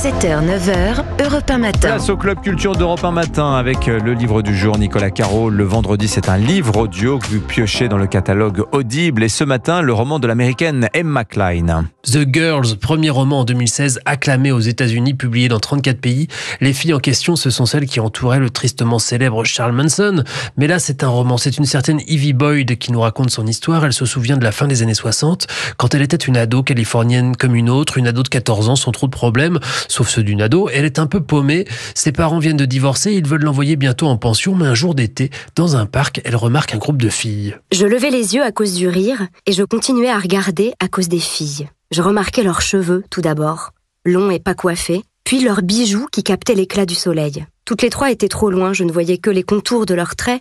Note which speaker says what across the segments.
Speaker 1: 7h, 9h, Europe 1 Matin.
Speaker 2: Place au Club Culture d'Europe 1 Matin avec le livre du jour, Nicolas Caro. Le vendredi, c'est un livre audio que vous piochez dans le catalogue Audible. Et ce matin, le roman de l'américaine Emma Cline.
Speaker 3: The Girls, premier roman en 2016, acclamé aux États-Unis, publié dans 34 pays. Les filles en question, ce sont celles qui entouraient le tristement célèbre Charles Manson. Mais là, c'est un roman. C'est une certaine Evie Boyd qui nous raconte son histoire. Elle se souvient de la fin des années 60, quand elle était une ado californienne comme une autre, une ado de 14 ans sans trop de problèmes, sauf ceux d'une ado. Elle est un peu paumée. Ses parents viennent de divorcer. Ils veulent l'envoyer bientôt en pension. Mais un jour d'été, dans un parc, elle remarque un groupe de filles.
Speaker 4: Je levais les yeux à cause du rire et je continuais à regarder à cause des filles. Je remarquais leurs cheveux, tout d'abord, longs et pas coiffés, puis leurs bijoux qui captaient l'éclat du soleil. Toutes les trois étaient trop loin, je ne voyais que les contours de leurs traits,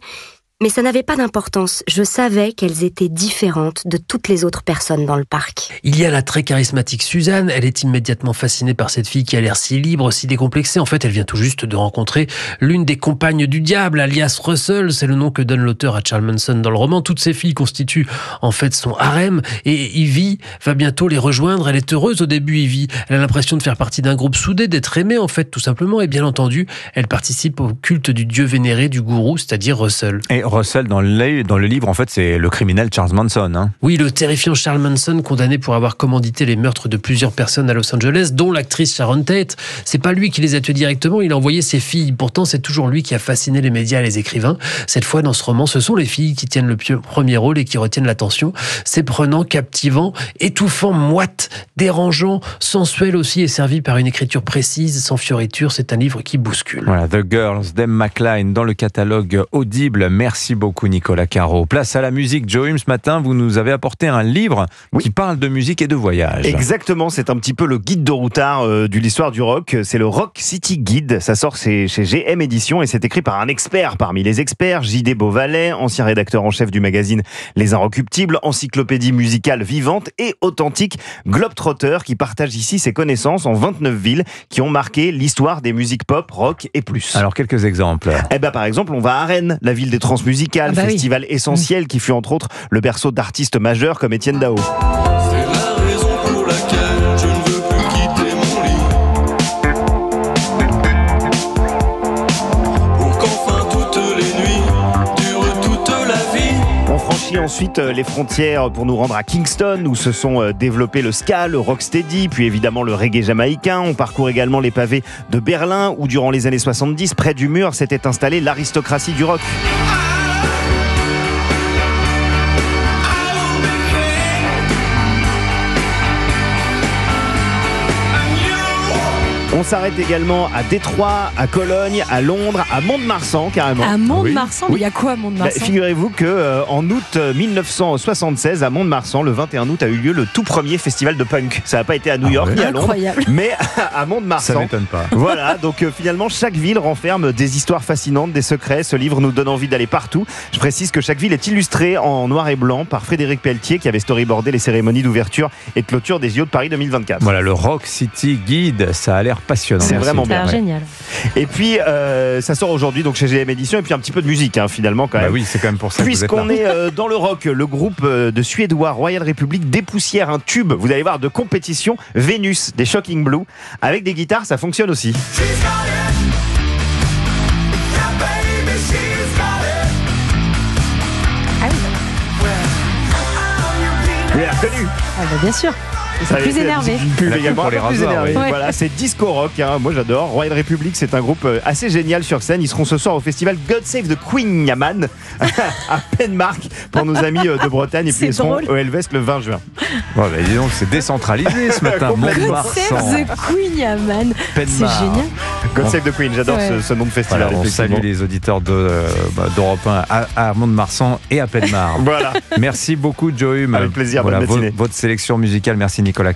Speaker 4: mais ça n'avait pas d'importance. Je savais qu'elles étaient différentes de toutes les autres personnes dans le parc.
Speaker 3: Il y a la très charismatique Suzanne. Elle est immédiatement fascinée par cette fille qui a l'air si libre, si décomplexée. En fait, elle vient tout juste de rencontrer l'une des compagnes du diable, alias Russell. C'est le nom que donne l'auteur à Charles Manson dans le roman. Toutes ces filles constituent en fait son harem. Et Evie va bientôt les rejoindre. Elle est heureuse au début, Evie. Elle a l'impression de faire partie d'un groupe soudé, d'être aimée en fait, tout simplement. Et bien entendu, elle participe au culte du dieu vénéré du gourou, c'est-à-dire Russell.
Speaker 2: Et Russell, dans le livre, en fait, c'est le criminel Charles Manson. Hein.
Speaker 3: Oui, le terrifiant Charles Manson, condamné pour avoir commandité les meurtres de plusieurs personnes à Los Angeles, dont l'actrice Sharon Tate. C'est pas lui qui les a tués directement, il a envoyé ses filles. Pourtant, c'est toujours lui qui a fasciné les médias et les écrivains. Cette fois, dans ce roman, ce sont les filles qui tiennent le premier rôle et qui retiennent l'attention. C'est prenant, captivant, étouffant, moite, dérangeant, sensuel aussi et servi par une écriture précise, sans fioriture. C'est un livre qui bouscule.
Speaker 2: Voilà, The Girls d'Emma Cline dans le catalogue Audible. Merci beaucoup Nicolas Caro. Place à la musique. Joey, ce matin, vous nous avez apporté un livre qui parle de musique et de voyage.
Speaker 5: Exactement, c'est un petit peu le guide de routard de l'histoire du rock. C'est le Rock City Guide. Ça sort chez GM Éditions et c'est écrit par un expert parmi les experts, J.D. Beauvalet, ancien rédacteur en chef du magazine Les Inrecuptibles, encyclopédie musicale vivante et authentique, globetrotter qui partage ici ses connaissances en 29 villes qui ont marqué l'histoire des musiques pop, rock et plus.
Speaker 2: Alors, quelques exemples.
Speaker 5: Par exemple, on va à Rennes, la ville des transmusicales, festival essentiel qui fut entre autres le berceau d'artistes majeurs comme Étienne Dao.
Speaker 6: C'est la raison pour laquelle je ne veux plus quitter mon lit. Pour qu'enfin toutes les nuits durent toute la vie.
Speaker 5: On franchit ensuite les frontières pour nous rendre à Kingston où se sont développés le ska, le rocksteady, puis évidemment le reggae jamaïcain. On parcourt également les pavés de Berlin où durant les années 70, près du mur, s'était installée l'aristocratie du rock. On s'arrête également à Détroit, à Cologne, à Londres, à Mont-de-Marsan carrément.
Speaker 7: À Mont-de-Marsan, il y a quoi à Mont-de-Marsan ?
Speaker 5: Figurez-vous qu'en août 1976, à Mont-de-Marsan, le 21 août, a eu lieu le tout premier festival de punk. Ça n'a pas été à New York ni à Londres,
Speaker 7: incroyable.
Speaker 5: Mais à Mont-de-Marsan.
Speaker 2: Ça m'étonne pas.
Speaker 5: Voilà, donc finalement, chaque ville renferme des histoires fascinantes, des secrets. Ce livre nous donne envie d'aller partout. Je précise que chaque ville est illustrée en noir et blanc par Frédéric Pelletier, qui avait storyboardé les cérémonies d'ouverture et de clôture des JO de Paris 2024.
Speaker 2: Voilà, le Rock City Guide, ça a l'air passionnant.
Speaker 5: C'est vraiment bien.
Speaker 7: C'est génial.
Speaker 5: Et puis, ça sort aujourd'hui donc chez GM Éditions et puis un petit peu de musique finalement quand même.
Speaker 2: Oui, c'est quand même pour ça que vous êtes là.
Speaker 5: Puisqu'on est dans le rock, le groupe de Suédois Royal Republic dépoussière un tube, vous allez voir, de compétition, Vénus des Shocking Blue. Avec des guitares, ça fonctionne aussi.
Speaker 7: Ah oui.
Speaker 5: Vous l'avez reconnu.
Speaker 7: Ah bah bien sûr. Ils sont plus énervés.
Speaker 2: Pour les rasoirs, oui.
Speaker 5: Voilà, c'est disco rock, moi j'adore. Royal Republic, c'est un groupe assez génial sur scène. Ils seront ce soir au festival God Save the Queen Yaman à Penmark pour nos amis de Bretagne. Et puis ils seront au Helvest le 20 juin.
Speaker 2: Dis donc, c'est décentralisé ce matin.
Speaker 7: Save the Queen Yaman. C'est génial.
Speaker 5: God Save the Queen, j'adore ce nom de festival.
Speaker 2: Voilà, on salue les auditeurs d'Europe 1 à Mont-de-Marsan et à Penmark.
Speaker 5: Voilà.
Speaker 2: Merci beaucoup Joey.
Speaker 5: Avec plaisir, bonne matinée.
Speaker 2: Votre sélection musicale, merci Nicolas.